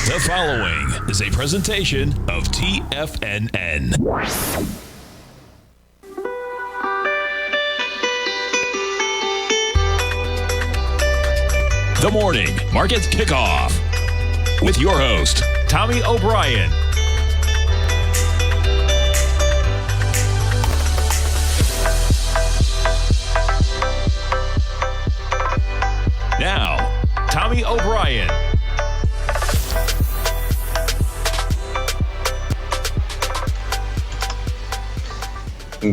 The following is a presentation of TFNN. The Morning Market Kickoff with your host, Tommy O'Brien. Now, Tommy O'Brien.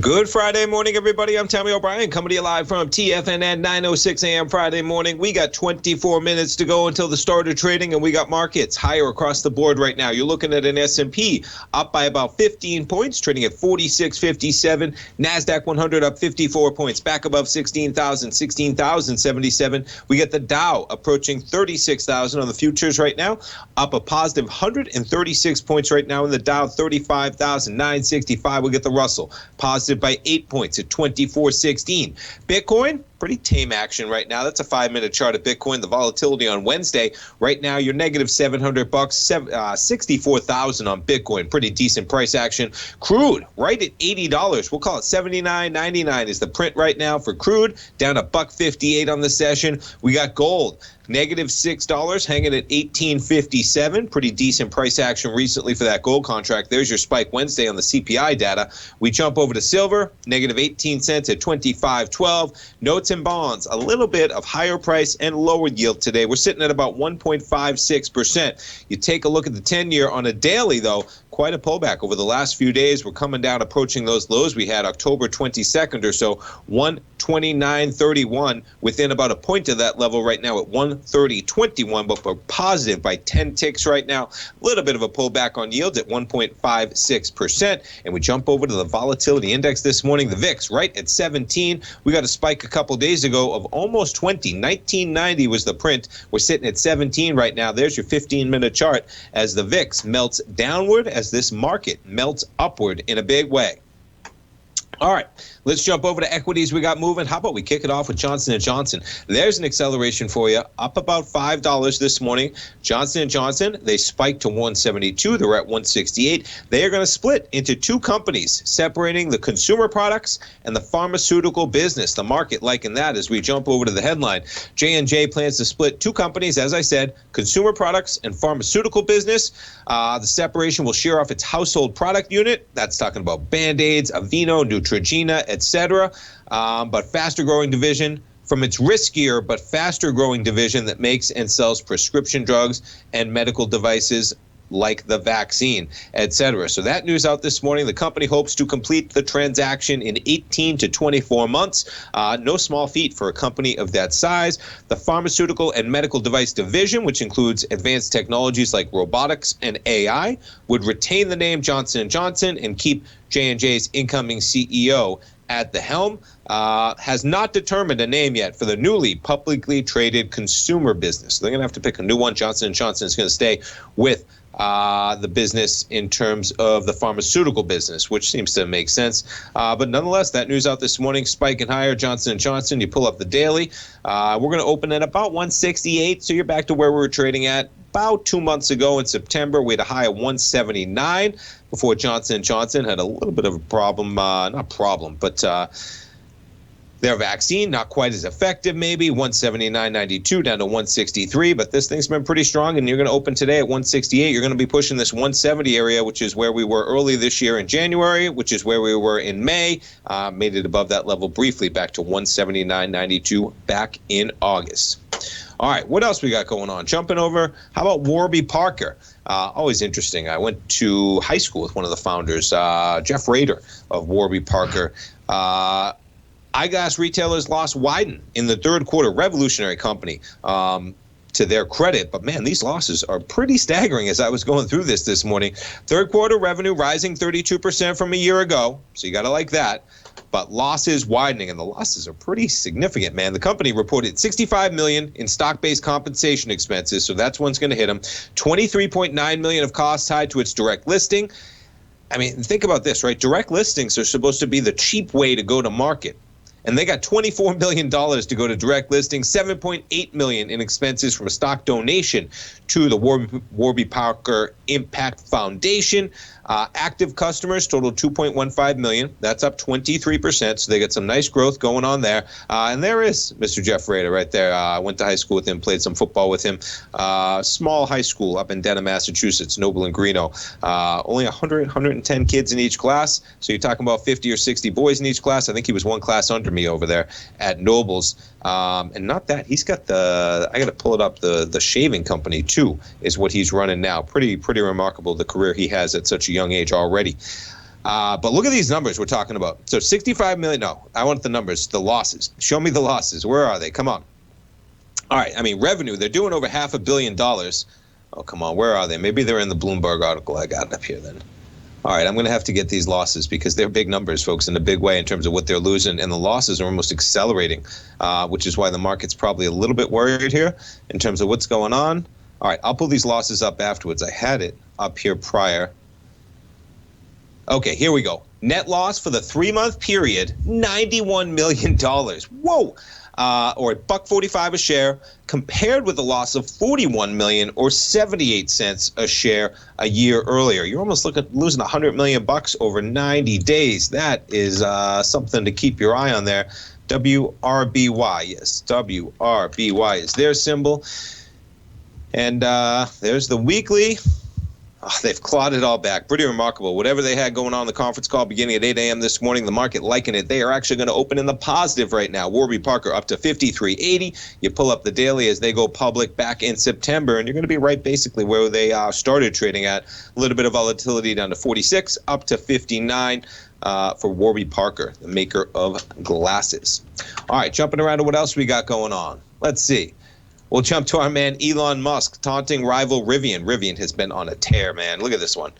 Good Friday morning, everybody. I'm Tommy O'Brien, coming to you live from TFNN 9:06 a.m. Friday morning. We got 24 minutes to go until the start of trading, and we got markets higher across the board right now. You're looking at an S&P up by about 15 points, trading at 46.57. NASDAQ 100 up 54 points, back above 16,077. We got the Dow approaching 36,000 on the futures right now, up a positive 136 points right now in the Dow, 35,965. We get the Russell positive by 8 points at 2416. Bitcoin, pretty tame action right now. That's a 5-minute chart of Bitcoin. The volatility on Wednesday, right now you're negative $700, 64,000 on Bitcoin. Pretty decent price action. Crude right at $80. We'll call it $79.99 is the print right now for crude, down a $1.58 on the session. We got gold, negative $6, hanging at $18.57. Pretty decent price action recently for that gold contract. There's your spike Wednesday on the CPI data. We jump over to silver, negative 18 cents at 25.12. Notes and bonds, a little bit of higher price and lower yield today. We're sitting at about 1.56%. You take a look at the 10-year on a daily, though, quite a pullback over the last few days. We're coming down, approaching those lows we had October 22nd or so, 129.31, within about a point of that level right now at 130.21, but we're positive by 10 ticks right now. A little bit of a pullback on yields at 1.56%. And we jump over to the Volatility Index this morning. The VIX right at 17. We got a spike a couple days ago of almost 20. 1990 was the print. We're sitting at 17 right now. There's your 15-minute chart as the VIX melts downward, as this market melts upward in a big way. All right, let's jump over to equities we got moving. How about we kick it off with Johnson & Johnson? There's an acceleration for you, up about $5 this morning. Johnson & Johnson, they spiked to 172. They're at 168. They are going to split into two companies, separating the consumer products and the pharmaceutical business. The market liking that as we jump over to the headline. J&J plans to split two companies, as I said, consumer products and pharmaceutical business. The separation will shear off its household product unit. That's talking about Band-Aids, Aveeno, Neutrogena, etc. But faster growing division from its riskier but faster growing division that makes and sells prescription drugs and medical devices like the vaccine, etc. So that news out this morning. The company hopes to complete the transaction in 18 to 24 months. No small feat for a company of that size. The pharmaceutical and medical device division, which includes advanced technologies like robotics and AI, would retain the name Johnson & Johnson and keep J&J's incoming CEO at the helm. Has not determined a name yet for the newly publicly traded consumer business. They're going to have to pick a new one. Johnson & Johnson is going to stay with the business in terms of the pharmaceutical business, which seems to make sense. But nonetheless, that news out this morning, spiking higher. Johnson & Johnson, you pull up the daily. We're going to open at about 168, so you're back to where we were trading at about 2 months ago in September. We had a high of 179 before Johnson & Johnson had a little bit of a problem, but their vaccine, not quite as effective, maybe 179.92 down to 163, but this thing's been pretty strong, and you're going to open today at 168. You're going to be pushing this 170 area, which is where we were early this year in January, which is where we were in May. Made it above that level briefly, back to 179.92 back in August. All right, what else we got going on? Jumping over, how about Warby Parker? Always interesting. I went to high school with one of the founders, Jeff Rader of Warby Parker. Eyeglass retailers' loss widened in the third quarter. Revolutionary company, to their credit. But, man, these losses are pretty staggering as I was going through this morning. Third quarter revenue rising 32% from a year ago. So you got to like that. But losses widening, and the losses are pretty significant, man. The company reported $65 million in stock-based compensation expenses, so that's one's going to hit them. $23.9 million of costs tied to its direct listing. I mean, think about this, right? Direct listings are supposed to be the cheap way to go to market. And they got $24 million to go to direct listing, $7.8 million in expenses from a stock donation to the Warby Parker Impact Foundation. Active customers total 2.15 million. That's up 23%. So they got some nice growth going on there. And there is Mr. Jeff Rader right there. I went to high school with him, played some football with him. Small high school up in Dedham, Massachusetts, Noble and Greeno. Only 110 kids in each class. So you're talking about 50 or 60 boys in each class. I think he was one class under me over there at Noble's. And not that, he's got I got to pull it up, the shaving company too, is what he's running now. Pretty remarkable, the career he has at such a young age already. But look at these numbers we're talking about. So 65 million, no, I want the numbers, the losses. Show me the losses. Where are they? Come on. All right, I mean, revenue, they're doing over $500 million. Oh, come on, where are they? Maybe they're in the Bloomberg article I got up here then. All right, I'm going to have to get these losses because they're big numbers, folks, in a big way in terms of what they're losing, and the losses are almost accelerating, which is why the market's probably a little bit worried here in terms of what's going on. All right, I'll pull these losses up afterwards. I had it up here prior. Okay, here we go. Net loss for the 3-month period, $91 million. Whoa! Or $1.45 a share, compared with a loss of $41 million or 78 cents a share a year earlier. You're almost losing $100 million over 90 days. That is something to keep your eye on there. WRBY, yes, WRBY is their symbol. And there's the weekly. Oh, they've clawed it all back. Pretty remarkable. Whatever they had going on in the conference call beginning at 8 a.m. this morning, the market liking it. They are actually going to open in the positive right now. Warby Parker up to 53.80. You pull up the daily as they go public back in September, and you're going to be right basically where they started trading at. A little bit of volatility down to 46, up to 59 for Warby Parker, the maker of glasses. All right, jumping around to what else we got going on. Let's see. We'll jump to our man Elon Musk taunting rival Rivian. Rivian has been on a tear, man. Look at this one.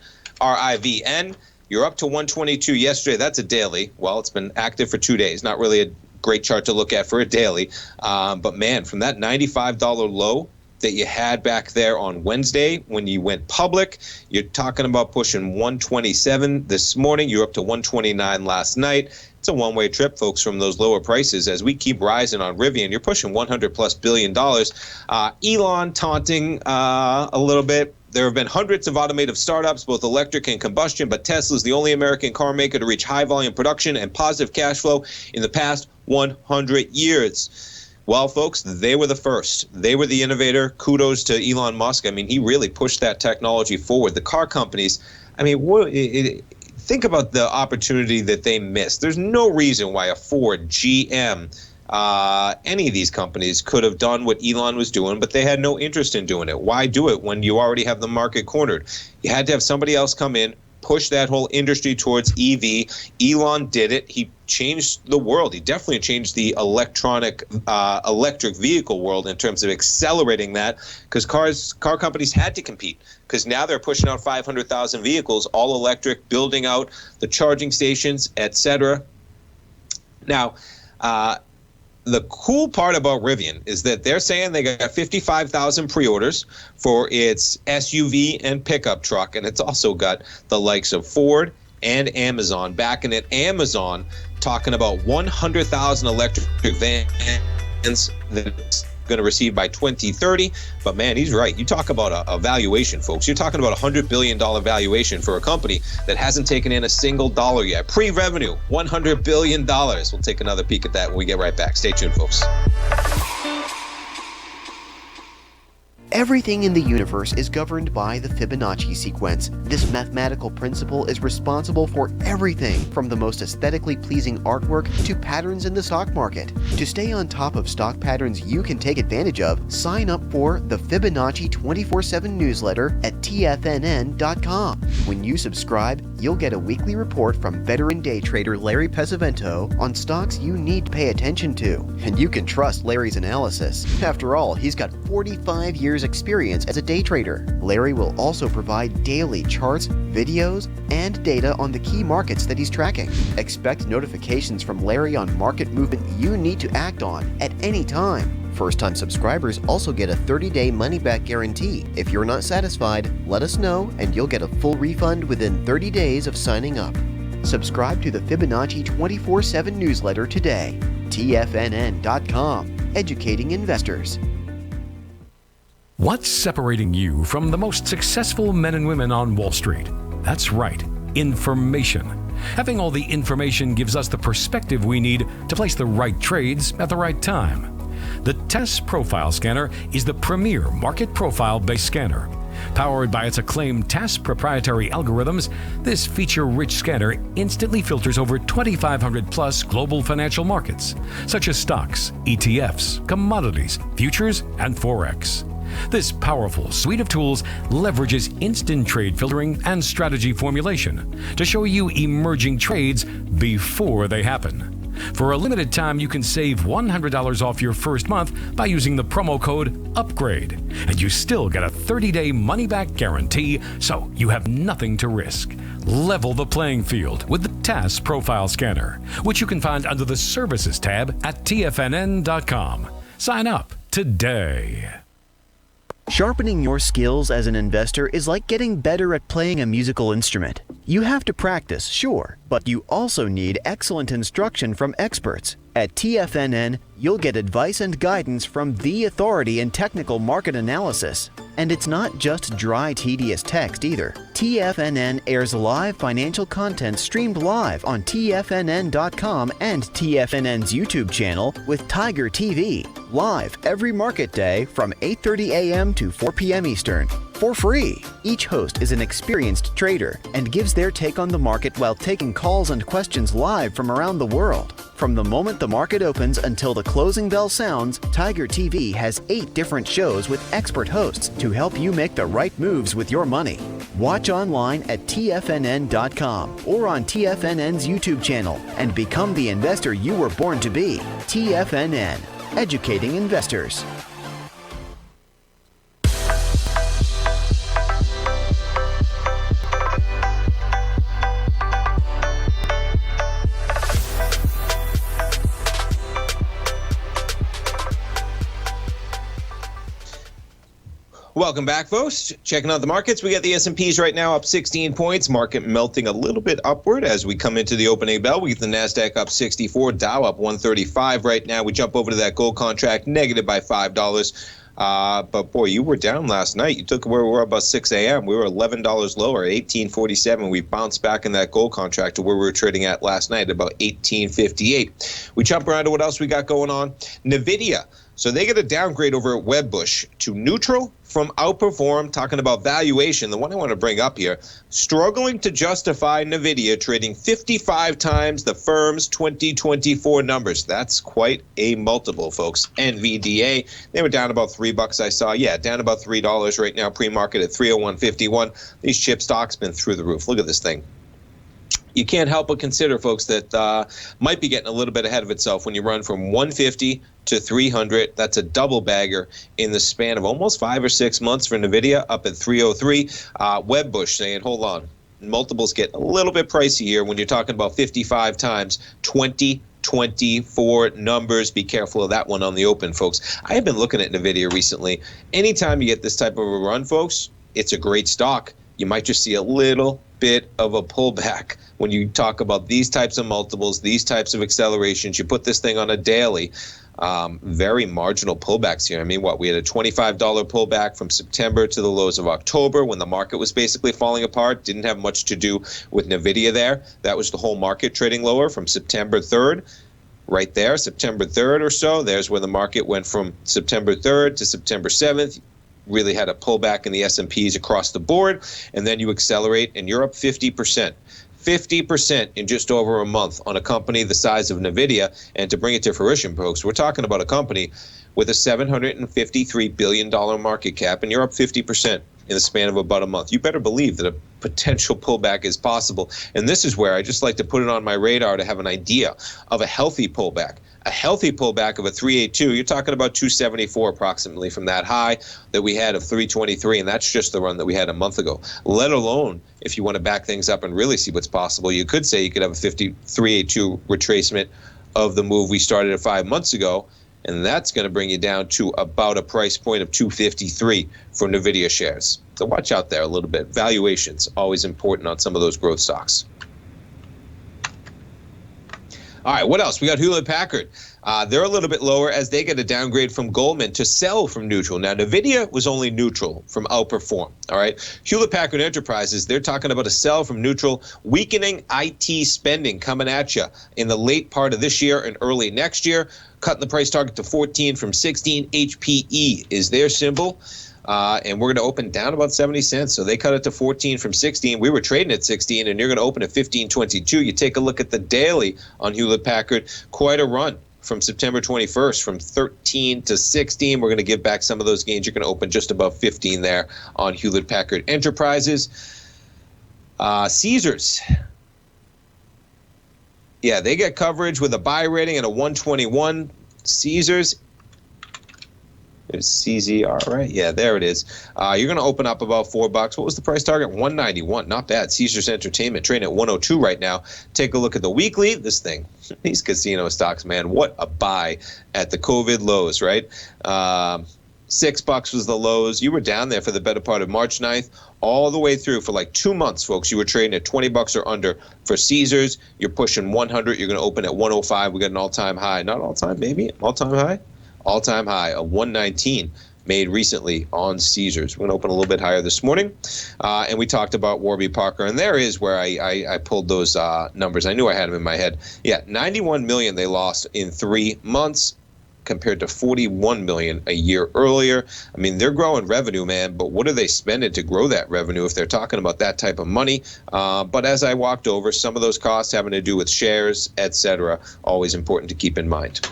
RIVN, you're up to 122 yesterday. That's a daily. Well, it's been active for 2 days. Not really a great chart to look at for a daily. But, man, from that $95 low that you had back there on Wednesday when you went public, you're talking about pushing 127 this morning. You're up to 129 last night. It's a one-way trip, folks, from those lower prices. As we keep rising on Rivian, you're pushing $100+ billion. Elon taunting a little bit. There have been hundreds of automotive startups, both electric and combustion, but Tesla is the only American car maker to reach high-volume production and positive cash flow in the past 100 years. Well, folks, they were the first. They were the innovator. Kudos to Elon Musk. I mean, he really pushed that technology forward. The car companies, I mean, think about the opportunity that they missed. There's no reason why a Ford, GM, any of these companies could have done what Elon was doing, but they had no interest in doing it. Why do it when you already have the market cornered? You had to have somebody else come in, push that whole industry towards EV. Elon did it. He changed the world. He definitely changed the electric vehicle world in terms of accelerating that, because car companies had to compete, because now they're pushing out 500,000 vehicles, all electric, building out the charging stations, etc. Now, the cool part about Rivian is that they're saying they got 55,000 pre-orders for its SUV and pickup truck, and it's also got the likes of Ford and Amazon backing it. Amazon talking about 100,000 electric vans that it's going to receive by 2030. But man, he's right. You talk about a valuation, folks. You're talking about $100 billion valuation for a company that hasn't taken in a single dollar yet. Pre-revenue, $100 billion. We'll take another peek at that when we get right back. Stay tuned, folks. Everything in the universe is governed by the Fibonacci sequence. This mathematical principle is responsible for everything from the most aesthetically pleasing artwork to patterns in the stock market. To stay on top of stock patterns you can take advantage of, sign up for the Fibonacci 24/7 newsletter at TFNN.com. When you subscribe, you'll get a weekly report from veteran day trader Larry Pesavento on stocks you need to pay attention to. And you can trust Larry's analysis. After all, he's got 45 years experience as a day trader. Larry will also provide daily charts, videos, and data on the key markets that he's tracking. Expect notifications from Larry on market movement you need to act on at any time. First-time subscribers also get a 30-day money-back guarantee. If you're not satisfied, let us know and you'll get a full refund within 30 days of signing up. Subscribe to the Fibonacci 24/7 newsletter today. TFNN.com, educating investors. What's separating you from the most successful men and women on Wall Street? That's right, information. Having all the information gives us the perspective we need to place the right trades at the right time. The TESS Profile Scanner is the premier market profile-based scanner. Powered by its acclaimed TESS proprietary algorithms, this feature-rich scanner instantly filters over 2,500 plus global financial markets, such as stocks, ETFs, commodities, futures, and Forex. This powerful suite of tools leverages instant trade filtering and strategy formulation to show you emerging trades before they happen. For a limited time, you can save $100 off your first month by using the promo code UPGRADE, and you still get a 30-day money-back guarantee, so you have nothing to risk. Level the playing field with the TESS Profile Scanner, which you can find under the Services tab at TFNN.com. Sign up today. Sharpening your skills as an investor is like getting better at playing a musical instrument. You have to practice, sure, but you also need excellent instruction from experts. At TFNN, you'll get advice and guidance from the authority in technical market analysis. And it's not just dry, tedious text either. TFNN airs live financial content streamed live on TFNN.com and TFNN's YouTube channel with Tiger TV, live every market day from 8:30 a.m. to 4 p.m. Eastern, for free. Each host is an experienced trader and gives their take on the market while taking calls and questions live from around the world. From the moment the market opens until the closing bell sounds, Tiger TV has 8 different shows with expert hosts to help you make the right moves with your money. Watch online at TFNN.com or on TFNN's YouTube channel and become the investor you were born to be. TFNN, educating investors. Welcome back, folks. Checking out the markets. We got the S&Ps right now up 16 points. Market melting a little bit upward as we come into the opening bell. We get the NASDAQ up 64, Dow up 135 right now. We jump over to that gold contract, negative by $5. But boy, you were down last night. You took where we were about 6 a.m. We were $11 lower at 18.47. We bounced back in that gold contract to where we were trading at last night, about 18.58. We jump around to what else we got going on. NVIDIA. So they get a downgrade over at Wedbush to neutral from outperform, talking about valuation. The one I want to bring up here, struggling to justify NVIDIA trading 55 times the firm's 2024 numbers. That's quite a multiple, folks. NVDA, they were down about $3 I saw. Yeah, down about $3 right now, pre-market at 301.51. These chip stocks been through the roof. Look at this thing. You can't help but consider, folks, that might be getting a little bit ahead of itself when you run from 150 to 300. That's a double bagger in the span of almost 5 or 6 months for NVIDIA, up at 303. Wedbush saying, hold on, multiples get a little bit pricey here when you're talking about 55 times 2024 numbers. Be careful of that one on the open, folks. I have been looking at NVIDIA recently. Anytime you get this type of a run, folks, it's a great stock. You might just see a little bit of a pullback when you talk about these types of multiples, these types of accelerations. You put this thing on a daily, very marginal pullbacks here. I mean, we had a $25 pullback from September to the lows of October when the market was basically falling apart. Didn't have much to do with NVIDIA there. That was the whole market trading lower from September 3rd. Right there, September 3rd or so, there's where the market went from September 3rd to September 7th. Really had a pullback in the S&Ps across the board, and then you accelerate, and you're up 50%. 50% in just over a month on a company the size of NVIDIA. And to bring it to fruition, folks, we're talking about a company with a $753 billion market cap, and you're up 50% in the span of about a month. You better believe that a potential pullback is possible. And this is where I just like to put it on my radar to have an idea of a healthy pullback. A healthy pullback of a 382, you're talking about 274 approximately from that high that we had of 323, and that's just the run that we had a month ago. Let alone, if you want to back things up and really see what's possible, you could say you could have a 382 retracement of the move we started at 5 months ago, and that's going to bring you down to about a price point of 253 for NVIDIA shares. So watch out there a little bit. Valuations, always important on some of those growth stocks. All right, what else? We got Hewlett Packard. They're a little bit lower as they get a downgrade from Goldman to sell from neutral. Now, NVIDIA was only neutral from outperform, all right? Hewlett Packard Enterprises, they're talking about a sell from neutral, weakening IT spending coming at you in the late part of this year and early next year, cutting the price target to 14 from 16. HPE is their symbol. And we're going to open down about 70 cents. So they cut it to 14 from 16. We were trading at 16, and you're going to open at 15.22. You take a look at the daily on Hewlett Packard. Quite a run from September 21st, from 13 to 16. We're going to give back some of those gains. You're going to open just above 15 there on Hewlett Packard Enterprises. Caesars. Yeah, they get coverage with a buy rating at a 121. Caesars. There's CZR, right? Yeah, there it is. You're going to open up about $4. What was the price target? 191. Not bad. Caesars Entertainment trading at 102 right now. Take a look at the weekly. This thing, these casino stocks, man, what a buy at the COVID lows, right? $6 was the lows. You were down there for the better part of March 9th, all the way through for like 2 months, folks. You were trading at $20 or under for Caesars. You're pushing 100. You're going to open at 105. We got an all-time high. Not all-time, maybe. All-time high? All-time high of 119 made recently on Caesars. We're going to open a little bit higher this morning. And we talked about Warby Parker. And there is where I pulled those numbers. I knew I had them in my head. Yeah, $91 million they lost in 3 months compared to $41 million a year earlier. I mean, they're growing revenue, man, but what are they spending to grow that revenue if they're talking about that type of money? But as I walked over, some of those costs having to do with shares, etc., always important to keep in mind.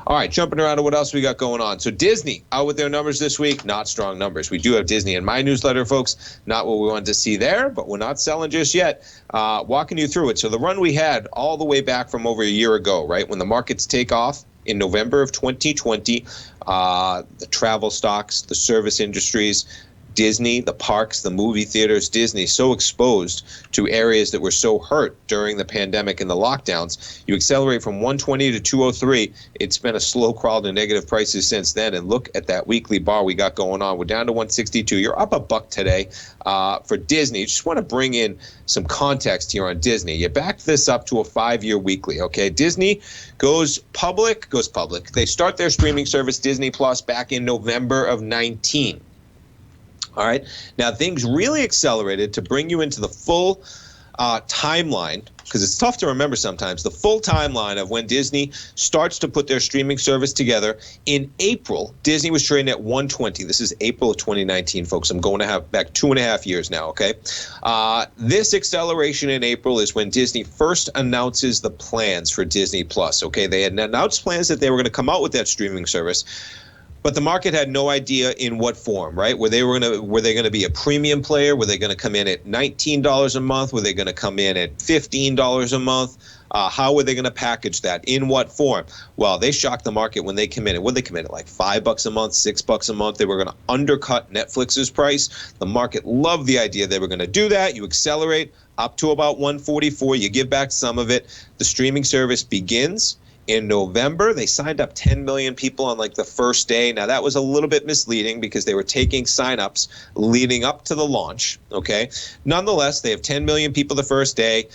All right, jumping around to what else we got going on. So Disney out with their numbers this week, not strong numbers. We do have Disney in my newsletter, folks. Not what we wanted to see there, but we're not selling just yet. Walking you through it. So the run we had all the way back from over a year ago, right, when the markets take off in November of 2020, the travel stocks, the service industries, Disney, the parks, the movie theaters, Disney, so exposed to areas that were so hurt during the pandemic and the lockdowns. You accelerate from 120 to 203. It's been a slow crawl to negative prices since then. And look at that weekly bar we got going on. We're down to 162. You're up $1 today for Disney. Just want to bring in some context here on Disney. You backed this up to a 5-year weekly, okay? Disney goes public. They start their streaming service, Disney Plus, back in November of 19. All right. Now, things really accelerated to bring you into the full timeline, because it's tough to remember sometimes, the full timeline of when Disney starts to put their streaming service together. In April, Disney was trading at 120. This is April of 2019, folks. I'm going to have back 2.5 years now, okay? This acceleration in April is when Disney first announces the plans for Disney Plus, okay? They had announced plans that they were going to come out with that streaming service. But the market had no idea in what form, right? Were they going to be a premium player? Were they going to come in at $19 a month? Were they going to come in at $15 a month? How were they going to package that? In what form? Well, they shocked the market when they committed. What did they commit? Like $5 a month, $6 a month. They were going to undercut Netflix's price. The market loved the idea they were going to do that. You accelerate up to about 144. You give back some of it. The streaming service begins. In November, they signed up 10 million people on like the first day. Now, that was a little bit misleading because they were taking signups leading up to the launch, okay? Nonetheless, they have 10 million people the first day.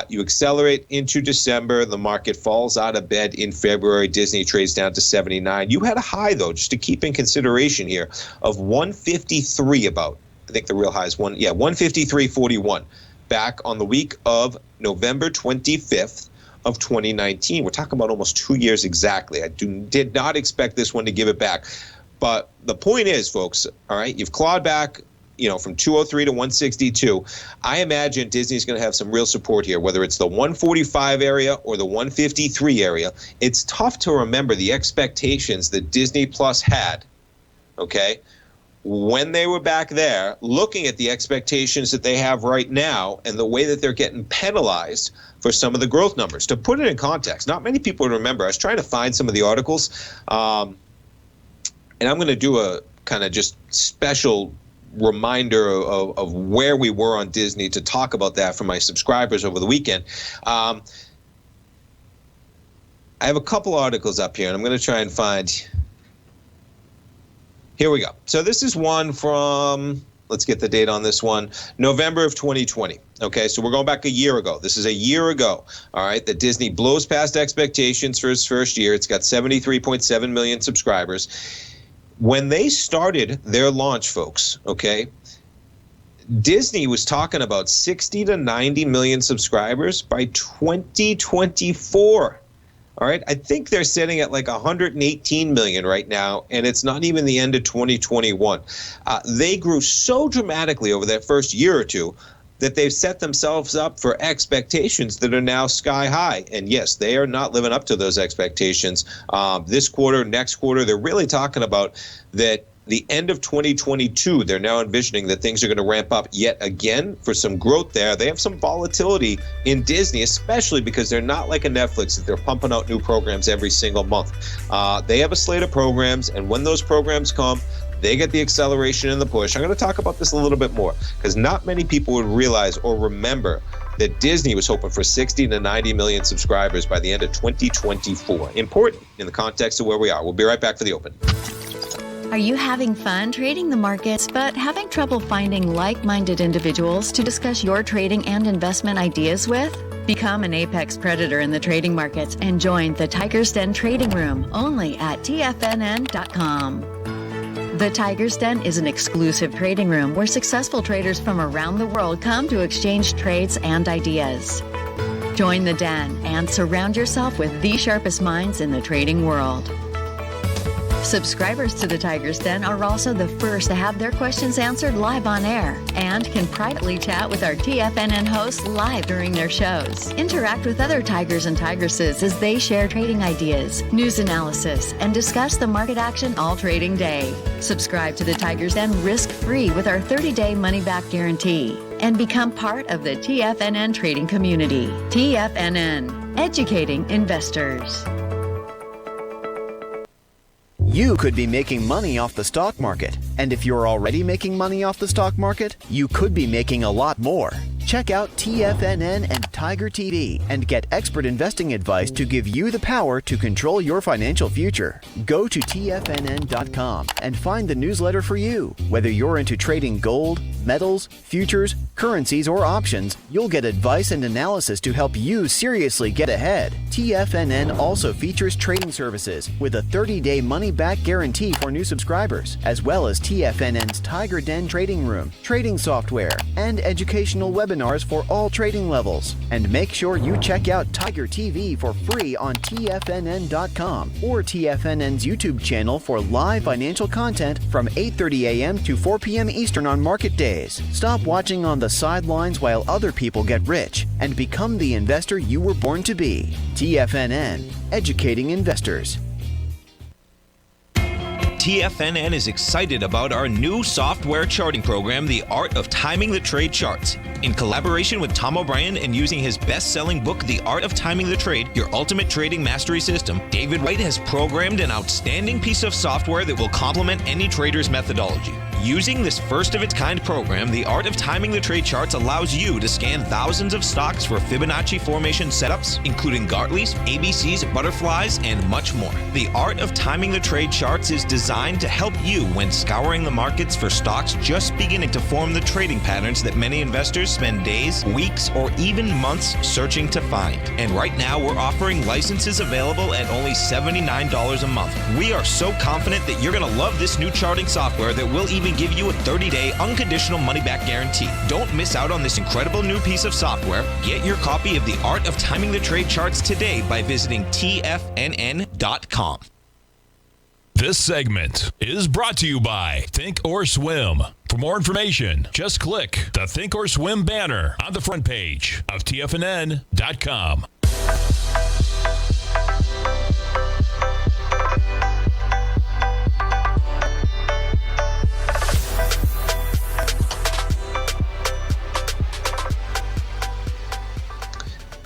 You accelerate into December. The market falls out of bed in February. Disney trades down to 79. You had a high, though, just to keep in consideration here, of 153 about. I think the real high is 153.41 back on the week of November 25th. Of 2019. We're talking about almost 2 years exactly. I did not expect this one to give it back. But the point is, folks, all right, you've clawed back, from 203 to 162. I imagine Disney's going to have some real support here, whether it's the 145 area or the 153 area. It's tough to remember the expectations that Disney Plus had, okay, when they were back there, looking at the expectations that they have right now and the way that they're getting penalized for some of the growth numbers. To put it in context, not many people remember. I was trying to find some of the articles, and I'm going to do a kind of just special reminder of where we were on Disney to talk about that for my subscribers over the weekend. I have a couple articles up here, and I'm going to try and find... Here we go. So this is one from Let's get the date on this one. November of 2020. Okay, so we're going back a year ago. This is a year ago, all right, that Disney blows past expectations for its first year. It's got 73.7 million subscribers. When they started their launch, folks, okay, Disney was talking about 60 to 90 million subscribers by 2024. All right, I think they're sitting at like 118 million right now, and it's not even the end of 2021. They grew so dramatically over that first year or two that they've set themselves up for expectations that are now sky high. And yes, they are not living up to those expectations. This quarter, next quarter, they're really talking about that. The end of 2022, they're now envisioning that things are going to ramp up yet again for some growth there. They have some volatility in Disney, especially because they're not like a Netflix that they're pumping out new programs every single month. They have a slate of programs, and when those programs come, they get the acceleration and the push. I'm going to talk about this a little bit more because not many people would realize or remember that Disney was hoping for 60 to 90 million subscribers by the end of 2024. Important in the context of where we are. We'll be right back for the open. Are you having fun trading the markets but having trouble finding like-minded individuals to discuss your trading and investment ideas with? Become an apex predator in the trading markets and join the Tiger's Den Trading Room only at TFNN.com. The Tiger's Den is an exclusive trading room where successful traders from around the world come to exchange trades and ideas. Join the den and surround yourself with the sharpest minds in the trading world. Subscribers to the Tiger's Den are also the first to have their questions answered live on air and can privately chat with our TFNN hosts live during their shows. Interact with other tigers and tigresses as they share trading ideas, news analysis, and discuss the market action all trading day. Subscribe to the Tiger's Den risk-free with our 30-day money-back guarantee and become part of the TFNN trading community. TFNN, educating investors. You could be making money off the stock market. And if you're already making money off the stock market, you could be making a lot more. Check out TFNN and Tiger TV and get expert investing advice to give you the power to control your financial future. Go to TFNN.com and find the newsletter for you. Whether you're into trading gold, metals, futures, currencies, or options, you'll get advice and analysis to help you seriously get ahead. TFNN also features trading services with a 30-day money-back guarantee for new subscribers, as well as TFNN's Tiger Den Trading Room, trading software, and educational webinars for all trading levels. And make sure you check out Tiger TV for free on TFNN.com or TFNN's YouTube channel for live financial content from 8:30 a.m. to 4 p.m. Eastern on market days. Stop watching on the sidelines while other people get rich and become the investor you were born to be. TFNN, educating investors. TFNN is excited about our new software charting program, The Art of Timing the Trade Charts. In collaboration with Tom O'Brien and using his best-selling book, The Art of Timing the Trade, Your Ultimate Trading Mastery System, David Wright has programmed an outstanding piece of software that will complement any trader's methodology. Using this first-of-its-kind program, The Art of Timing the Trade Charts allows you to scan thousands of stocks for Fibonacci formation setups, including Gartley's, ABC's, butterflies, and much more. The Art of Timing the Trade Charts is designed to help you when scouring the markets for stocks just beginning to form the trading patterns that many investors spend days, weeks, or even months searching to find. And right now, we're offering licenses available at only $79 a month. We are so confident that you're going to love this new charting software that will even give you a 30-day unconditional money-back guarantee. Don't miss out on this incredible new piece of software. Get your copy of The Art of Timing the Trade Charts today by visiting TFNN.com. This segment is brought to you by Thinkorswim. For more information, just click the Thinkorswim banner on the front page of TFNN.com.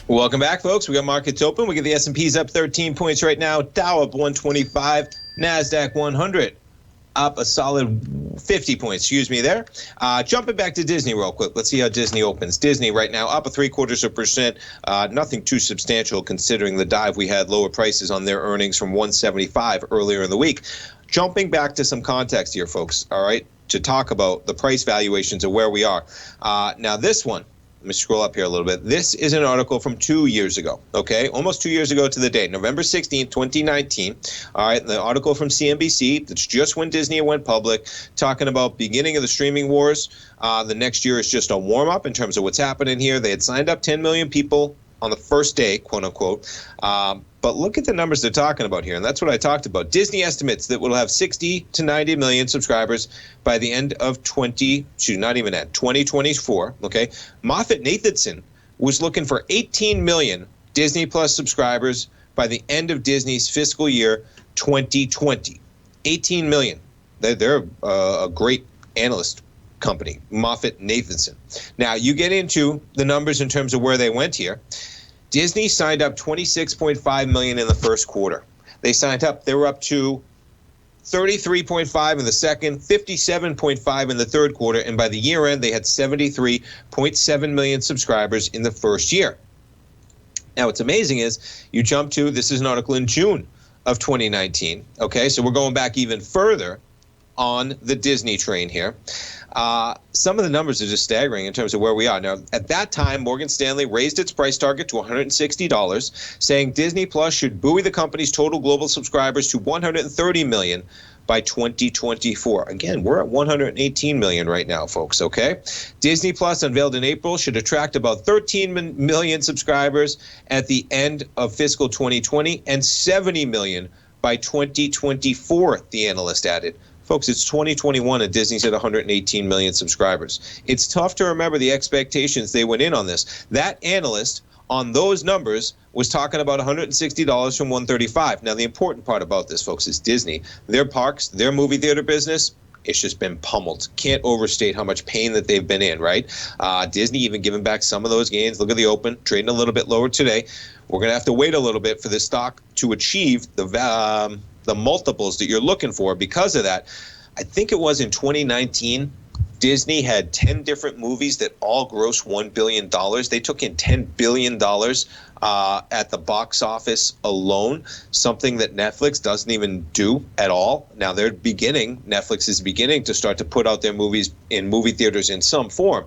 Welcome back, folks. We got markets open. We get the S&P's up 13 points right now. Dow up 125. NASDAQ 100 up a solid 50 points. There. Jumping back to Disney real quick. Let's see how Disney opens. Disney right now up a 0.75%. Nothing too substantial considering the dive we had. Lower prices on their earnings from 175 earlier in the week. Jumping back to some context here, folks. All right. to talk about the price valuations of where we are. Now this one, let me scroll up here a little bit. This is an article from 2 years ago, okay? Almost 2 years ago to the date, November 16th, 2019. All right, the article from CNBC, that's just when Disney went public, talking about beginning of the streaming wars. The next year is just a warm-up in terms of what's happening here. They had signed up 10 million people on the first day, quote unquote. But look at the numbers they're talking about here, and that's what I talked about. Disney estimates that we'll have 60 to 90 million subscribers by the end of 2024, okay? Moffett-Nathanson was looking for 18 million Disney Plus subscribers by the end of Disney's fiscal year 2020. 18 million. They're a great analyst company, Moffett-Nathanson. Now, you get into the numbers in terms of where they went here. Disney signed up 26.5 million in the first quarter. They were up to 33.5 in the second, 57.5 in the third quarter, and by the year end, they had 73.7 million subscribers in the first year. Now, what's amazing is you jump to, this is an article in June of 2019, okay? So we're going back even further on the Disney train here. Some of the numbers are just staggering in terms of where we are. Now, at that time, Morgan Stanley raised its price target to $160, saying Disney Plus should buoy the company's total global subscribers to 130 million by 2024. Again, we're at 118 million right now, folks, okay? Disney Plus, unveiled in April, should attract about 13 million subscribers at the end of fiscal 2020 and 70 million by 2024, the analyst added. Folks, it's 2021 and Disney's at 118 million subscribers. It's tough to remember the expectations they went in on this. That analyst on those numbers was talking about $160 from 135. Now, the important part about this, folks, is Disney. Their parks, their movie theater business, it's just been pummeled. Can't overstate how much pain that they've been in, right? Disney even giving back some of those gains. Look at the open, trading a little bit lower today. We're going to have to wait a little bit for this stock to achieve the multiples that you're looking for because of that. I think it was in 2019, Disney had 10 different movies that all grossed $1 billion. They took in $10 billion at the box office alone, something that Netflix doesn't even do at all. Now Netflix is beginning to start to put out their movies in movie theaters in some form.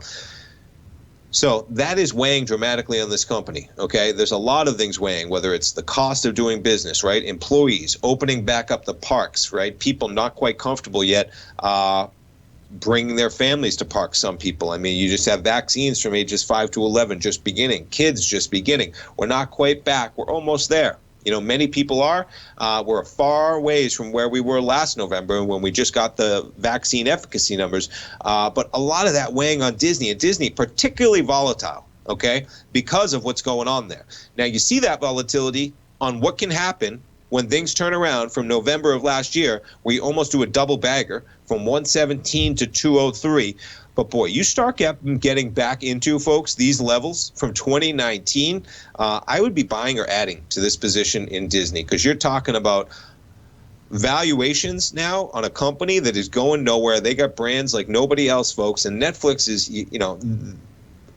So that is weighing dramatically on this company, okay? There's a lot of things weighing, whether it's the cost of doing business, right? Employees, opening back up the parks, right? People not quite comfortable yet bringing their families to parks, some people. I mean, you just have vaccines from ages 5 to 11 just beginning, kids just beginning. We're not quite back. We're almost there. You know, many people are. We're far ways from where we were last November when we just got the vaccine efficacy numbers. But a lot of that weighing on Disney, and Disney particularly volatile, okay, because of what's going on there. Now, you see that volatility on what can happen when things turn around from November of last year, where you almost do a double bagger from 117 to 203. But boy, you start getting back into, folks, these levels from 2019, I would be buying or adding to this position in Disney, because you're talking about valuations now on a company that is going nowhere. They got brands like nobody else, folks, and Netflix is, you know,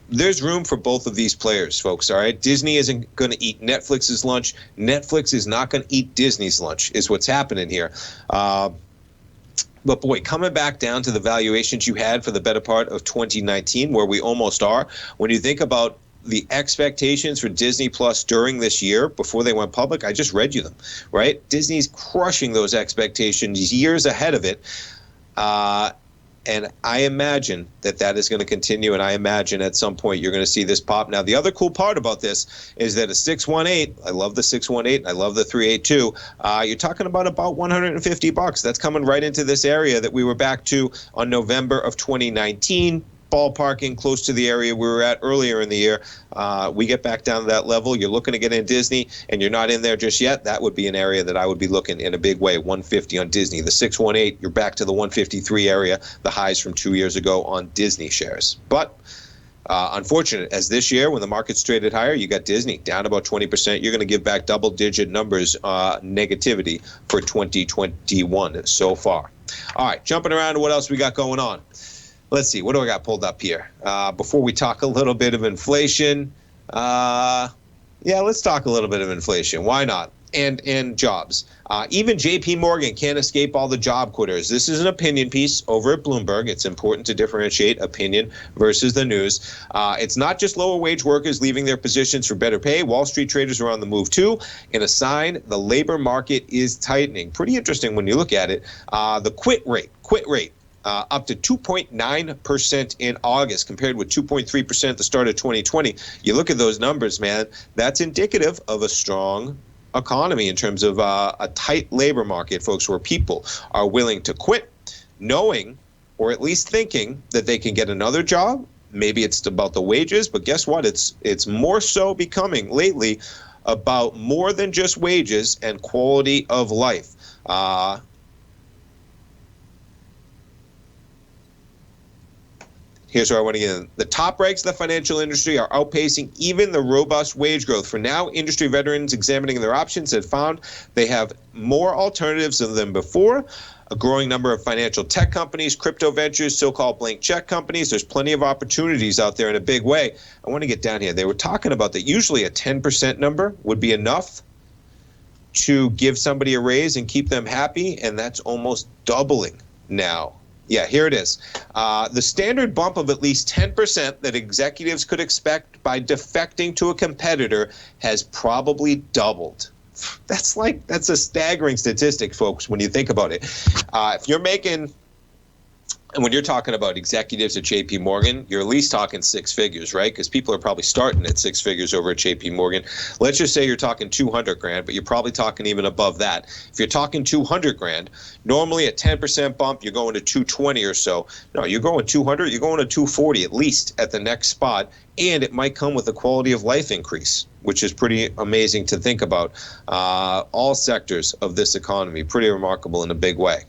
there's room for both of these players, folks, all right? Disney isn't going to eat Netflix's lunch. Netflix is not going to eat Disney's lunch is what's happening here. But boy, coming back down to the valuations you had for the better part of 2019, where we almost are, when you think about the expectations for Disney Plus during this year before they went public, I just read you them, right? Disney's crushing those expectations years ahead of it. And I imagine that is going to continue, and I imagine at some point you're going to see this pop. Now, the other cool part about this is that a 618, I love the 618, I love the 382, you're talking about $150. That's coming right into this area that we were back to on November of 2019, ballparking close to the area we were at earlier in the year. We get back down to that level. You're looking to get in Disney, and you're not in there just yet. That would be an area that I would be looking in a big way. 150 on Disney. The 618, you're back to the 153 area, the highs from 2 years ago on Disney shares. But unfortunate, as this year, when the market's traded higher, you got Disney down about 20%. You're going to give back double-digit numbers negativity for 2021 so far. All right, jumping around to what else we got going on. Let's see, what do I got pulled up here? Before we talk a little bit of inflation, let's talk a little bit of inflation. Why not? and jobs. Even J.P. Morgan can't escape all the job quitters. This is an opinion piece over at Bloomberg. It's important to differentiate opinion versus the news. It's not just lower wage workers leaving their positions for better pay. Wall Street traders are on the move too, in a sign the labor market is tightening. Pretty interesting when you look at it. The quit rate. Up to 2.9% in August compared with 2.3% at the start of 2020. You look at those numbers, man, that's indicative of a strong economy in terms of a tight labor market, folks, where people are willing to quit knowing or at least thinking that they can get another job. Maybe it's about the wages, but guess what? It's more so becoming lately about more than just wages and quality of life. Here's where I want to get in. The top ranks of the financial industry are outpacing even the robust wage growth. For now, industry veterans examining their options have found they have more alternatives than before. A growing number of financial tech companies, crypto ventures, so-called blank check companies. There's plenty of opportunities out there in a big way. I want to get down here. They were talking about that usually a 10% number would be enough to give somebody a raise and keep them happy, and that's almost doubling now. Yeah, here it is. The standard bump of at least 10% that executives could expect by defecting to a competitor has probably doubled. That's a staggering statistic, folks, when you think about it. If you're making, and when you're talking about executives at J.P. Morgan, you're at least talking six figures, right? Because people are probably starting at six figures over at J.P. Morgan. Let's just say you're talking 200 grand, but you're probably talking even above that. If you're talking 200 grand, normally a 10% bump, you're going to 220 or so. No, you're going 200, you're going to 240 at least at the next spot, and it might come with a quality of life increase, which is pretty amazing to think about. All sectors of this economy, pretty remarkable in a big way.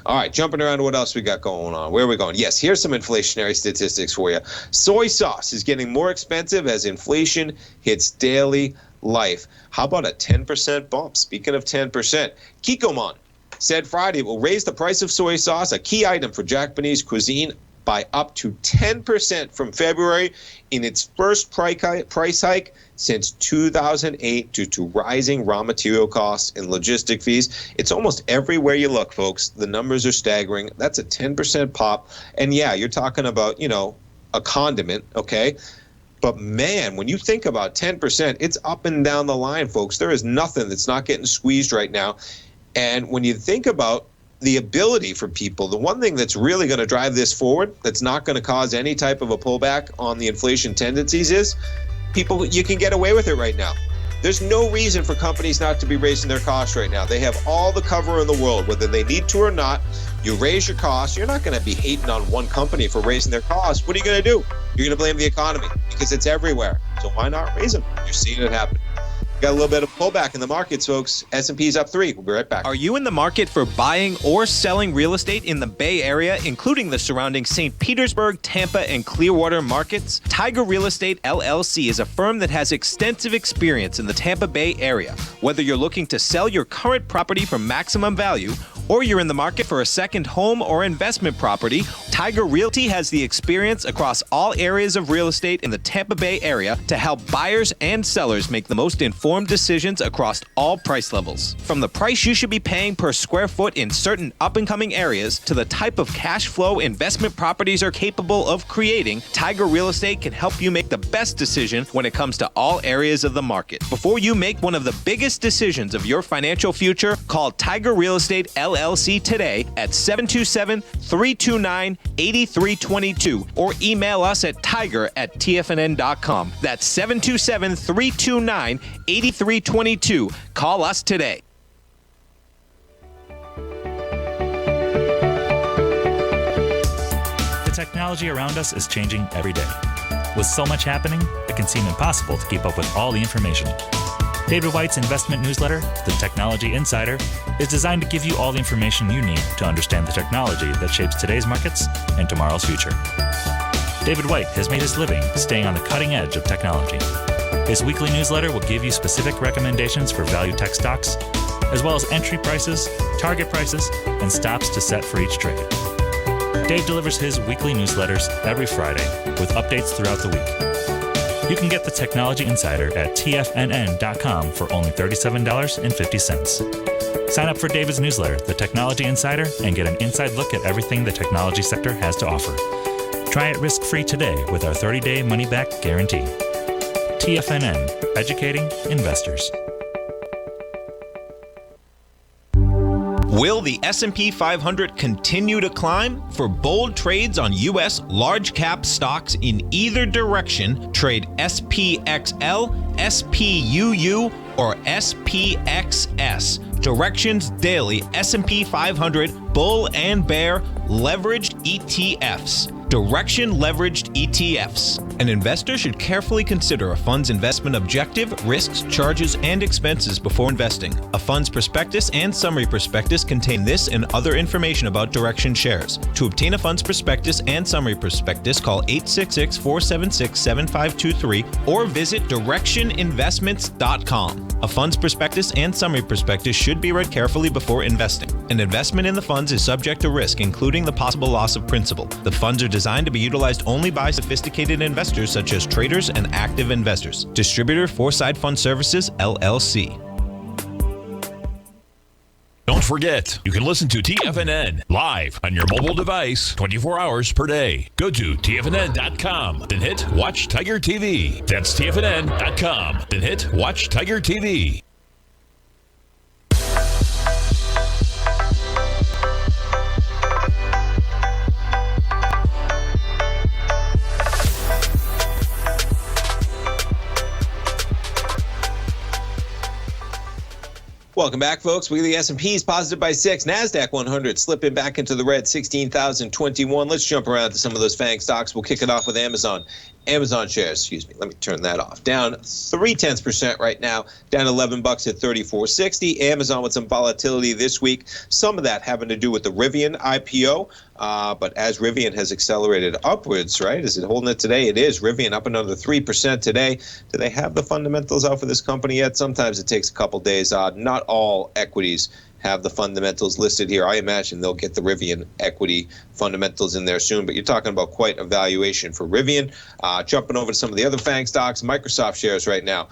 All right, jumping around to what else we got going on. Where are we going? Yes, here's some inflationary statistics for you. Soy sauce is getting more expensive as inflation hits daily life. How about a 10% bump? Speaking of 10%, Kikkoman said Friday it will raise the price of soy sauce, a key item for Japanese cuisine, by up to 10% from February in its first price hike since 2008 due to rising raw material costs and logistic fees. It's almost everywhere you look, folks. The numbers are staggering. That's a 10% pop. And yeah, you're talking about, a condiment, okay? But man, when you think about 10%, it's up and down the line, folks. There is nothing that's not getting squeezed right now. And when you think about the ability for people, the one thing that's really going to drive this forward, that's not going to cause any type of a pullback on the inflation tendencies, is people, you can get away with it right now. There's no reason for companies not to be raising their costs right now. They have all the cover in the world, whether they need to or not. You raise your costs. You're not going to be hating on one company for raising their costs. What are you going to do? You're going to blame the economy because it's everywhere. So why not raise them? You're seeing it happen. Got a little bit of pullback in the markets, folks. S&P's up 3. We'll be right back. Are you in the market for buying or selling real estate in the Bay Area, including the surrounding St. Petersburg, Tampa, and Clearwater markets? Tiger Real Estate LLC is a firm that has extensive experience in the Tampa Bay area. Whether you're looking to sell your current property for maximum value, or you're in the market for a second home or investment property, Tiger Realty has the experience across all areas of real estate in the Tampa Bay area to help buyers and sellers make the most informed decisions across all price levels. From the price you should be paying per square foot in certain up-and-coming areas to the type of cash flow investment properties are capable of creating, Tiger Real Estate can help you make the best decision when it comes to all areas of the market. Before you make one of the biggest decisions of your financial future, call Tiger Real Estate LLC today at 727-329-8322 or email us at tiger@tfnn.com. That's 727-329-8322. Call us today. The technology around us is changing every day. With so much happening, it can seem impossible to keep up with all the information. David White's investment newsletter, The Technology Insider, is designed to give you all the information you need to understand the technology that shapes today's markets and tomorrow's future. David White has made his living staying on the cutting edge of technology. His weekly newsletter will give you specific recommendations for value tech stocks, as well as entry prices, target prices, and stops to set for each trade. Dave delivers his weekly newsletters every Friday with updates throughout the week. You can get the Technology Insider at TFNN.com for only $37.50. Sign up for David's newsletter, The Technology Insider, and get an inside look at everything the technology sector has to offer. Try it risk-free today with our 30-day money-back guarantee. TFNN, educating investors. Will the S&P 500 continue to climb? For bold trades on U.S. large-cap stocks in either direction, trade SPXL, SPUU, or SPXS. Directions Daily S&P 500 Bull and Bear Leveraged ETFs. Direction Leveraged ETFs. An investor should carefully consider a fund's investment objective, risks, charges, and expenses before investing. A fund's prospectus and summary prospectus contain this and other information about Direction shares. To obtain a fund's prospectus and summary prospectus, call 866-476-7523 or visit directioninvestments.com. A fund's prospectus and summary prospectus should be read carefully before investing. An investment in the funds is subject to risk, including the possible loss of principal. The funds are designed to be utilized only by sophisticated investors such as traders and active investors. Distributor Foreside Fund Services, LLC. Don't forget, you can listen to TFNN live on your mobile device 24 hours per day. Go to TFNN.com, then hit Watch Tiger TV. That's TFNN.com, then hit Watch Tiger TV. Welcome back, folks. Weekly S&P is positive by 6. NASDAQ 100 slipping back into the red, 16,021. Let's jump around to some of those FANG stocks. We'll kick it off with Amazon. Amazon shares, let me turn that off. Down 0.3% right now, down $11 at $34.60. Amazon with some volatility this week. Some of that having to do with the Rivian IPO. But as Rivian has accelerated upwards, right? Is it holding it today? It is. Rivian up another 3% today. Do they have the fundamentals out for this company yet? Sometimes it takes a couple days. Not all equities have the fundamentals listed here. I imagine they'll get the Rivian equity fundamentals in there soon, but you're talking about quite a valuation for Rivian. Jumping over to some of the other FANG stocks, Microsoft shares right now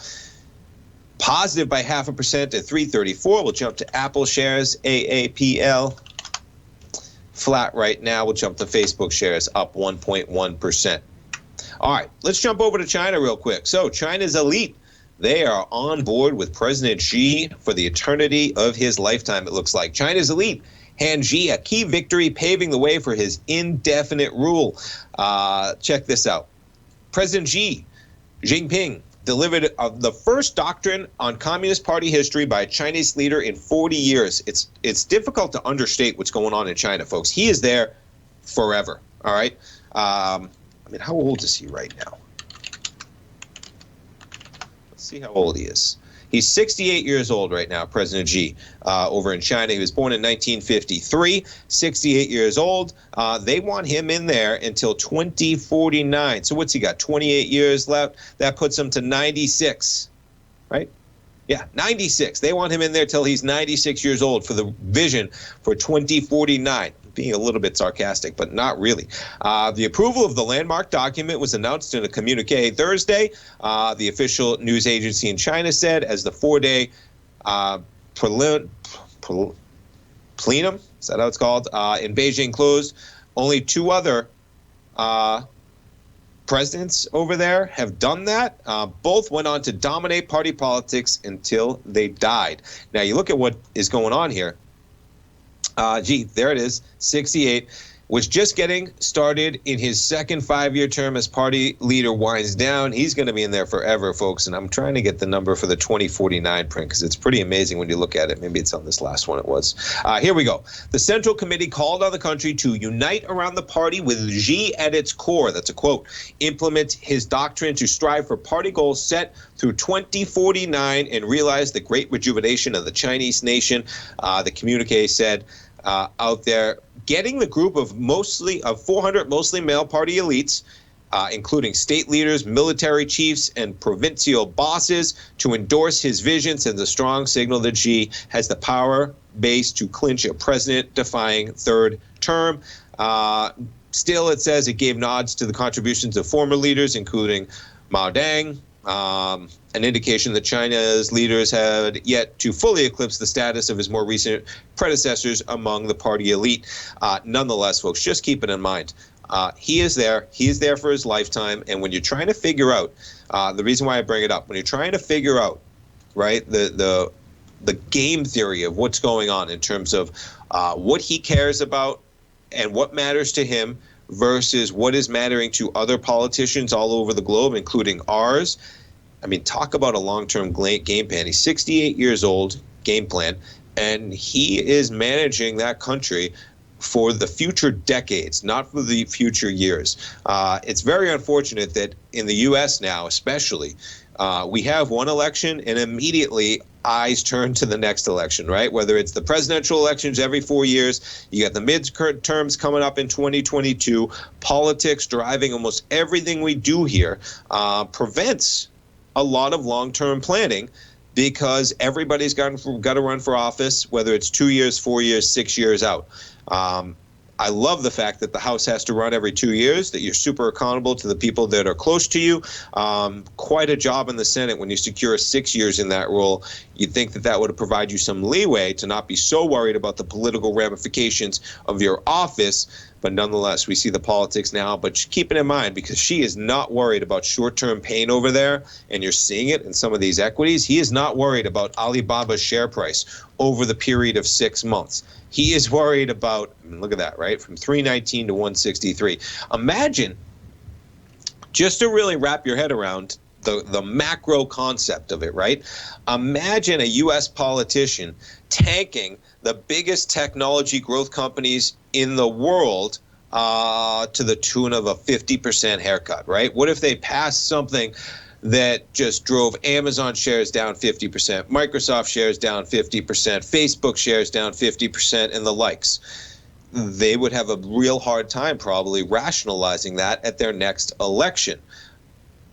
positive by 0.5% at $334. We'll jump to Apple shares, AAPL. Flat right now. We'll jump to Facebook shares up 1.1%. All right, let's jump over to China real quick. So China's elite. They are on board with President Xi for the eternity of his lifetime, it looks like. China's elite hand Xi a key victory, paving the way for his indefinite rule. Check this out. President Xi Jinping delivered the first doctrine on Communist Party history by a Chinese leader in 40 years. It's difficult to understate what's going on in China, folks. He is there forever, all right? How old is he right now? Let's see how old he is. He's 68 years old right now, President Xi, over in China. He was born in 1953, 68 years old. They want him in there until 2049. So what's he got, 28 years left? That puts him to 96, right? Yeah, 96. They want him in there till he's 96 years old for the vision for 2049. Being a little bit sarcastic, but not really. The approval of the landmark document was announced in a communique Thursday. The official news agency in China said as the four-day plenum, is that how it's called, in Beijing closed, only two other presidents over there have done that. Both went on to dominate party politics until they died. Now, you look at what is going on here. There it is, 68, was just getting started in his second 5-year term as party leader winds down. He's going to be in there forever, folks, and I'm trying to get the number for the 2049 print because it's pretty amazing when you look at it. Maybe it's on this last one it was. Here we go. The Central Committee called on the country to unite around the party with Xi at its core. That's a quote. Implement his doctrine to strive for party goals set through 2049 and realize the great rejuvenation of the Chinese nation. The communique said out there, getting the group of 400 mostly male party elites, including state leaders, military chiefs, and provincial bosses, to endorse his vision sends a strong signal that Xi has the power base to clinch a president-defying third term. Still, it says it gave nods to the contributions of former leaders, including Mao Deng, an indication that China's leaders had yet to fully eclipse the status of his more recent predecessors among the party elite. Nonetheless, folks, just keep it in mind. He is there. He is there for his lifetime. And when you're trying to figure out, the reason why I bring it up, when you're trying to figure out, right, the game theory of what's going on in terms of what he cares about and what matters to him versus what is mattering to other politicians all over the globe, including ours. I mean, talk about a long-term game plan. He's 68 years old, game plan, and he is managing that country for the future decades, not for the future years. It's very unfortunate that in the U.S. now, especially, we have one election and immediately eyes turn to the next election, right? Whether it's the presidential elections every 4 years, you got the midterms coming up in 2022, politics driving almost everything we do here, prevents a lot of long-term planning because everybody's got to run for office, whether it's 2 years, 4 years, 6 years out. I love the fact that the House has to run every 2 years, that you're super accountable to the people that are close to you. Quite a job in the Senate when you secure 6 years in that role. You'd think that that would provide you some leeway to not be so worried about the political ramifications of your office. But nonetheless, we see the politics now. But keep it in mind, because she is not worried about short-term pain over there, and you're seeing it in some of these equities. He is not worried about Alibaba's share price over the period of 6 months. He is worried about, I mean, look at that, right? From 319 to 163. Imagine, just to really wrap your head around the macro concept of it, right? Imagine a U.S. politician tanking the biggest technology growth companies in the world to the tune of a 50% haircut, right? What if they passed something that just drove Amazon shares down 50%, Microsoft shares down 50%, Facebook shares down 50%, and the likes? They would have a real hard time probably rationalizing that at their next election.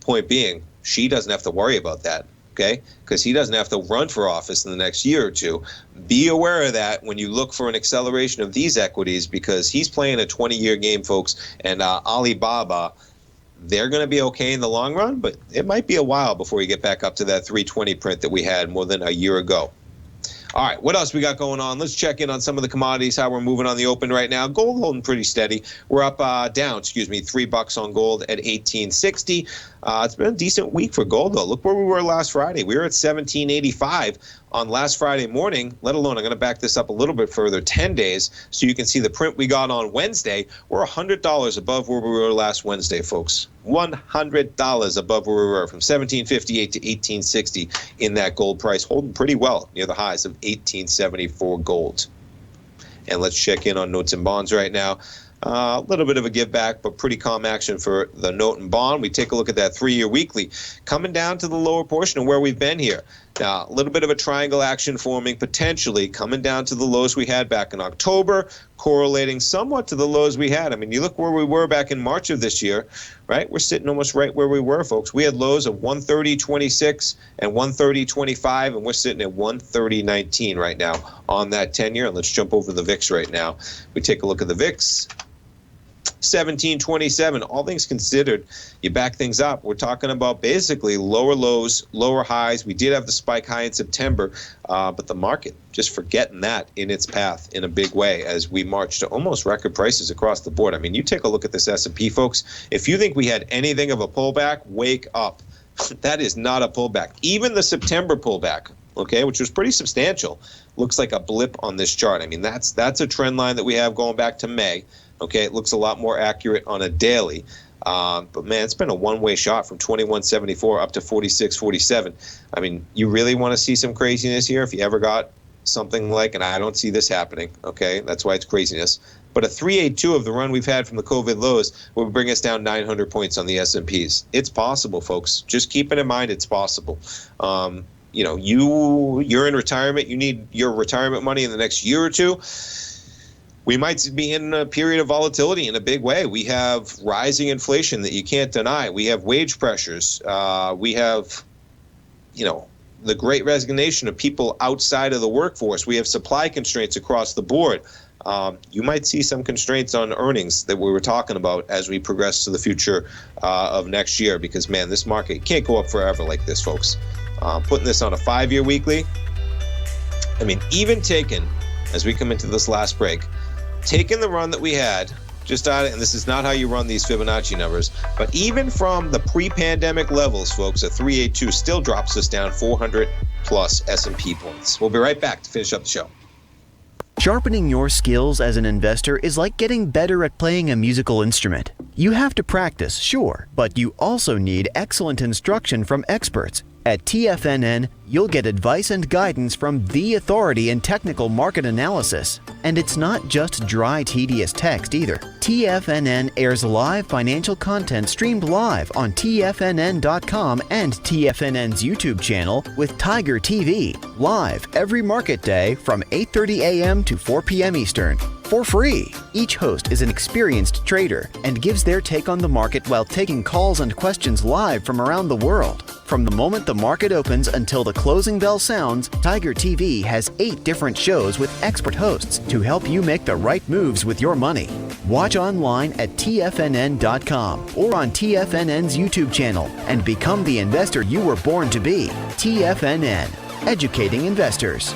Point being, she doesn't have to worry about that, okay? Because he doesn't have to run for office in the next year or two. Be aware of that when you look for an acceleration of these equities, because he's playing a 20-year game, folks, and Alibaba, they're going to be okay in the long run, but it might be a while before we get back up to that 320 print that we had more than a year ago. All right, what else we got going on? Let's check in on some of the commodities, how we're moving on the open right now. Gold holding pretty steady. We're up down, $3 on gold at 1860. It's been a decent week for gold, though. Look where we were last Friday. We were at 1785 on last Friday morning, let alone, I'm going to back this up a little bit further, 10 days, so you can see the print we got on Wednesday. We're $100 above where we were last Wednesday, folks. $100 above where we were, from 1758 to 1860 in that gold price, holding pretty well near the highs of 1874 gold. And let's check in on notes and bonds right now. A little bit of a give back, but pretty calm action for the note and bond. We take a look at that 3-year weekly, coming down to the lower portion of where we've been here. Now, a little bit of a triangle action forming, potentially coming down to the lows we had back in October, correlating somewhat to the lows we had. I mean, you look where we were back in March of this year, right? We're sitting almost right where we were, folks. We had lows of 130.26 and 130.25, and we're sitting at 130.19 right now on that 10-year. And let's jump over the VIX right now. We take a look at the VIX. 1727, all things considered, you back things up. We're talking about basically lower lows, lower highs. We did have the spike high in September, but the market just forgetting that in its path in a big way as we march to almost record prices across the board. I mean, you take a look at this S&P, folks. If you think we had anything of a pullback, wake up. That is not a pullback. Even the September pullback, okay, which was pretty substantial, looks like a blip on this chart. I mean, that's a trend line that we have going back to May. Okay, it looks a lot more accurate on a daily. But, man, it's been a one-way shot from 21.74 up to 46.47. I mean, you really want to see some craziness here if you ever got something like, and I don't see this happening, okay? That's why it's craziness. But a 382 of the run we've had from the COVID lows will bring us down 900 points on the S&Ps. It's possible, folks. Just keep it in mind, it's possible. You know, you're in retirement. You need your retirement money in the next year or two. We might be in a period of volatility in a big way. We have rising inflation that you can't deny. We have wage pressures. We have, you know, the great resignation of people outside of the workforce. We have supply constraints across the board. you might see some constraints on earnings that we were talking about as we progress to the future of next year, because, man, this market can't go up forever like this, folks. Putting this on a 5-year weekly, I mean, even taking, as we come into this last break, taking the run that we had, just out, and this is not how you run these Fibonacci numbers, but even from the pre-pandemic levels, folks, at 382 still drops us down 400 plus S&P points. We'll be right back to finish up the show. Sharpening your skills as an investor is like getting better at playing a musical instrument. You have to practice, sure, but you also need excellent instruction from experts. At TFNN, you'll get advice and guidance from the authority in technical market analysis. And it's not just dry, tedious text either. TFNN airs live financial content streamed live on TFNN.com and TFNN's YouTube channel with Tiger TV, live every market day from 8:30 a.m. to 4 p.m. Eastern. For free. Each host is an experienced trader and gives their take on the market while taking calls and questions live from around the world. From the moment the market opens until the closing bell sounds, Tiger TV has 8 different shows with expert hosts to help you make the right moves with your money. Watch online at TFNN.com or on TFNN's YouTube channel and become the investor you were born to be. TFNN, educating investors.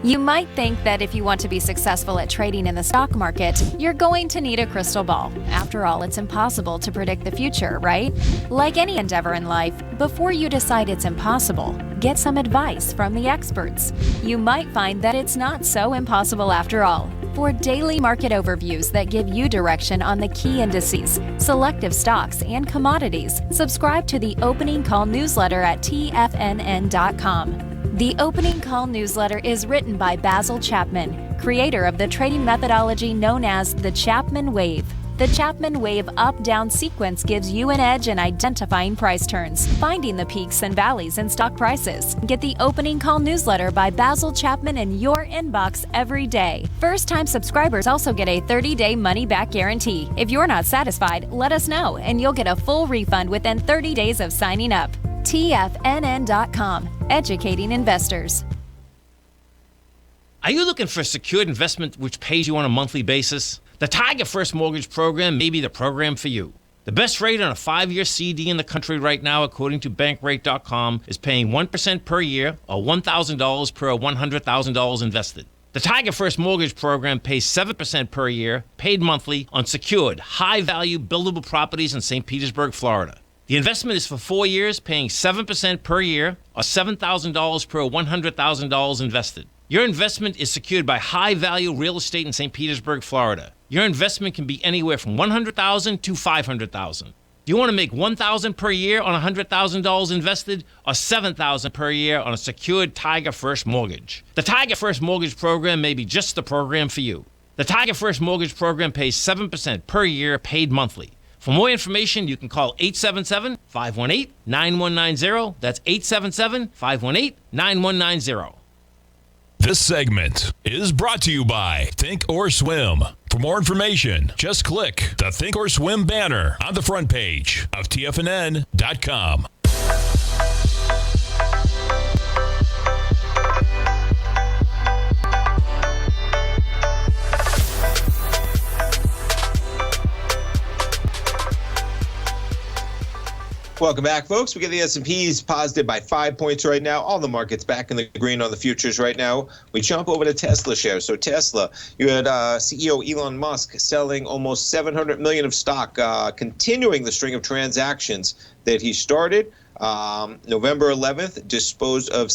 You might think that if you want to be successful at trading in the stock market, you're going to need a crystal ball. After all, it's impossible to predict the future, right? Like any endeavor in life, before you decide it's impossible, get some advice from the experts. You might find that it's not so impossible after all. For daily market overviews that give you direction on the key indices, selective stocks, and commodities, subscribe to the Opening Call newsletter at TFNN.com. The Opening Call newsletter is written by Basil Chapman, creator of the trading methodology known as the Chapman Wave. The Chapman Wave up-down sequence gives you an edge in identifying price turns, finding the peaks and valleys in stock prices. Get the Opening Call newsletter by Basil Chapman in your inbox every day. First-time subscribers also get a 30-day money-back guarantee. If you're not satisfied, let us know, and you'll get a full refund within 30 days of signing up. TFNN.com, educating investors. Are you looking for a secured investment which pays you on a monthly basis? The Tiger First Mortgage Program may be the program for you. The best rate on a 5-year CD in the country right now, according to Bankrate.com, is paying 1% per year or $1,000 per $100,000 invested. The Tiger First Mortgage Program pays 7% per year, paid monthly, on secured, high-value, buildable properties in St. Petersburg, Florida. The investment is for 4 years, paying 7% per year or $7,000 per $100,000 invested. Your investment is secured by high-value real estate in St. Petersburg, Florida. Your investment can be anywhere from $100,000 to $500,000. Do you want to make $1,000 per year on $100,000 invested or $7,000 per year on a secured Tiger First mortgage? The Tiger First Mortgage Program may be just the program for you. The Tiger First Mortgage Program pays 7% per year, paid monthly. For more information, you can call 877-518-9190. That's 877-518-9190. This segment is brought to you by Thinkorswim. For more information, just click the Thinkorswim banner on the front page of TFNN.com. Welcome back, folks. We get the S&Ps positive by 5 points right now. All the markets back in the green on the futures right now. We jump over to Tesla shares. So Tesla, you had CEO Elon Musk selling almost $700 million of stock, continuing the string of transactions that he started. November 11th, disposed of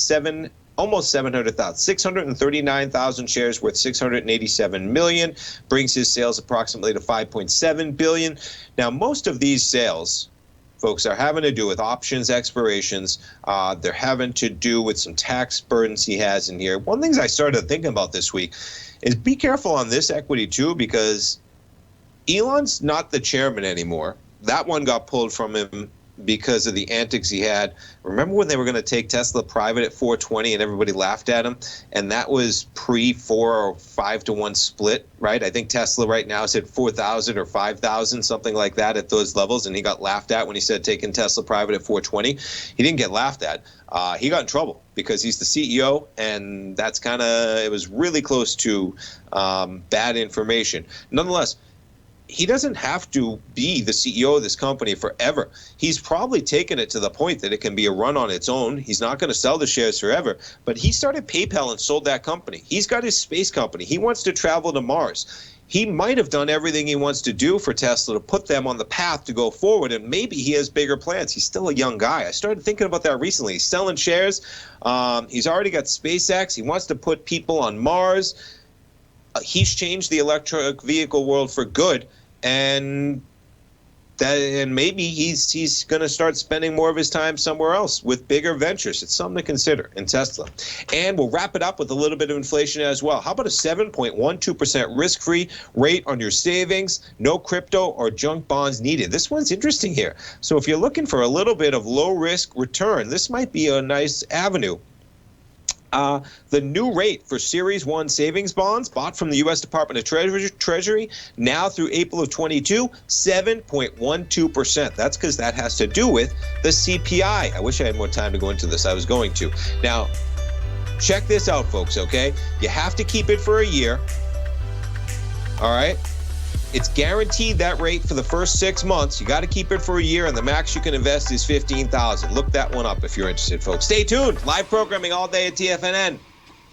almost 700,000, 639,000 shares worth $687 million, brings his sales approximately to $5.7 billion. Now, most of these sales, folks, are having to do with options expirations. They're having to do with some tax burdens he has in here. One of the things I started thinking about this week is be careful on this equity too, because Elon's not the chairman anymore. That one got pulled from him because of the antics he had. Remember when they were going to take Tesla private at 420 and everybody laughed at him? And that was pre-4 or 5 to 1 split, right? I think Tesla right now is at 4,000 or 5,000, something like that at those levels. And he got laughed at when he said taking Tesla private at 420. He didn't get laughed at. He got in trouble because he's the CEO, and that's it was really close to bad information. Nonetheless, he doesn't have to be the CEO of this company forever. He's probably taken it to the point that it can be a run on its own. He's not going to sell the shares forever, but he started PayPal and sold that company. He's got his space company. He wants to travel to Mars. He might have done everything he wants to do for Tesla to put them on the path to go forward, and maybe he has bigger plans. He's still a young guy. I started thinking about that recently. He's selling shares. He's already got SpaceX. He wants to put people on Mars. He's changed the electric vehicle world for good, and maybe he's going to start spending more of his time somewhere else with bigger ventures. It's something to consider in Tesla. And we'll wrap it up with a little bit of inflation as well. How about a 7.12% risk-free rate on your savings? No crypto or junk bonds needed. This one's interesting here. So if you're looking for a little bit of low-risk return, this might be a nice avenue. The new rate for Series 1 savings bonds bought from the U.S. Department of Treasury now through April of 22, 7.12%. That's because that has to do with the CPI. I wish I had more time to go into this. I was going to. Now, check this out, folks, okay? You have to keep it for a year. All right? It's guaranteed that rate for the first 6 months. You got to keep it for a year, and the max you can invest is $15,000. Look that one up if you're interested, folks. Stay tuned. Live programming all day at TFNN.